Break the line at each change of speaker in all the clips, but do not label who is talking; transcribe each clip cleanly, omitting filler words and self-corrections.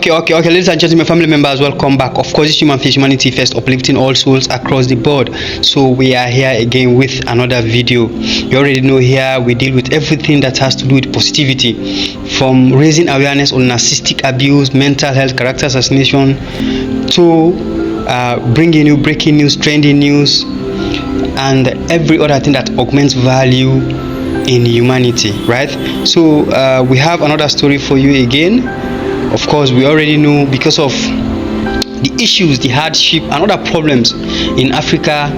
Okay. Ladies and gentlemen, family members, welcome back. Of course, it's Human Face Humanity First, uplifting all souls across the board. So we are here again with another video. You already know here we deal with everything that has to do with positivity, from raising awareness on narcissistic abuse, mental health, character assassination, to bringing you breaking news, trending news, and every other thing that augments value in humanity, right? So we have another story for you again. Of course, we already know, because of the issues, the hardship, and other problems in Africa,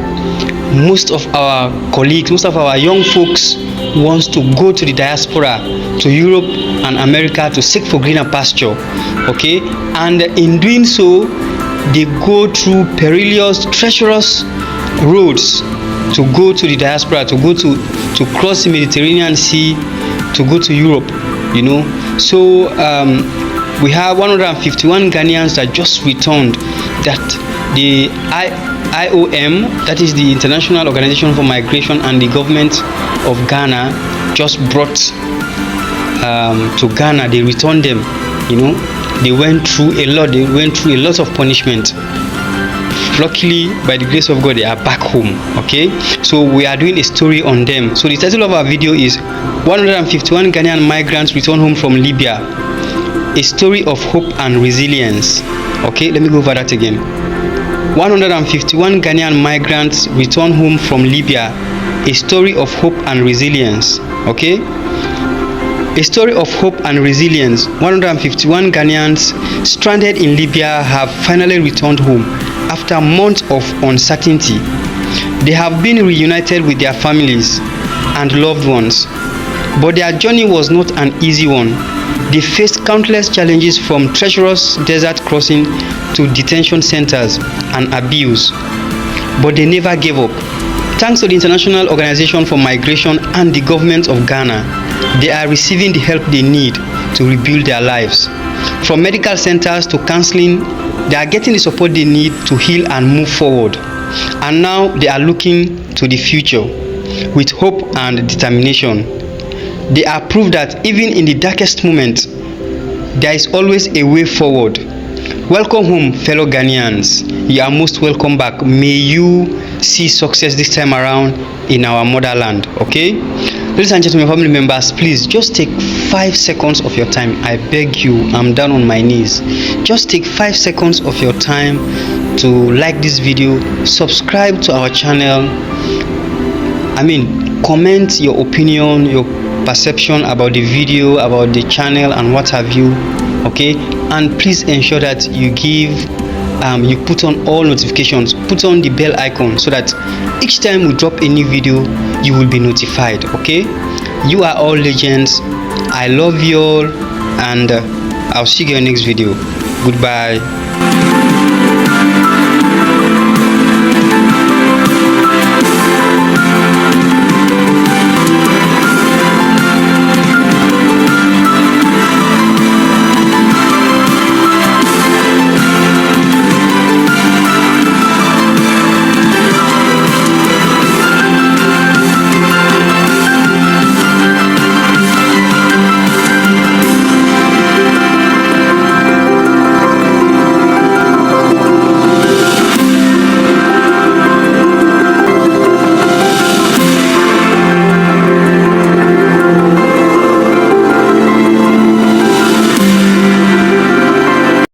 most of our colleagues, most of our young folks wants to go to the diaspora, to Europe and America, to seek for greener pasture, okay? And in doing so, they go through perilous, treacherous roads to go to the diaspora, to cross the Mediterranean Sea, to go to Europe, you know. So we have 151 Ghanaians that just returned, that the IOM, that is the International Organization for Migration, and the government of Ghana just brought to Ghana. They returned them, you know. They went through a lot of punishment. Luckily, by the grace of God, they are back home, okay? So we are doing a story on them. So the title of our video is 151 Ghanaian migrants return home from Libya, a story of hope and resilience. Okay, let me go over that again. 151 Ghanaian migrants return home from Libya, a story of hope and resilience. Okay, a story of hope and resilience. 151 Ghanaians stranded in Libya have finally returned home after months of uncertainty. They have been reunited with their families and loved ones, but their journey was not an easy one. They faced countless challenges, from treacherous desert crossing to detention centers and abuse, but they never gave up. Thanks to the International Organization for Migration and the government of Ghana, they are receiving the help they need to rebuild their lives. From medical centers to counseling, they are getting the support they need to heal and move forward. And now they are looking to the future with hope and determination. They are proof that even in the darkest moment, there is always a way forward. Welcome home, fellow Ghanaians. You are most welcome back. May you see success this time around in our motherland, okay? Ladies and gentlemen, family members, please just take 5 seconds of your time. I beg you, I'm down on my knees. Just take 5 seconds of your time to like this video, subscribe to our channel. Comment your opinion, your perception about the video, about the channel, and what have you, okay? And please ensure that you put on all notifications, put on the bell icon, so that each time we drop a new video, you will be notified, okay? You are all legends. I love you all, and I'll see you in the next video. Goodbye.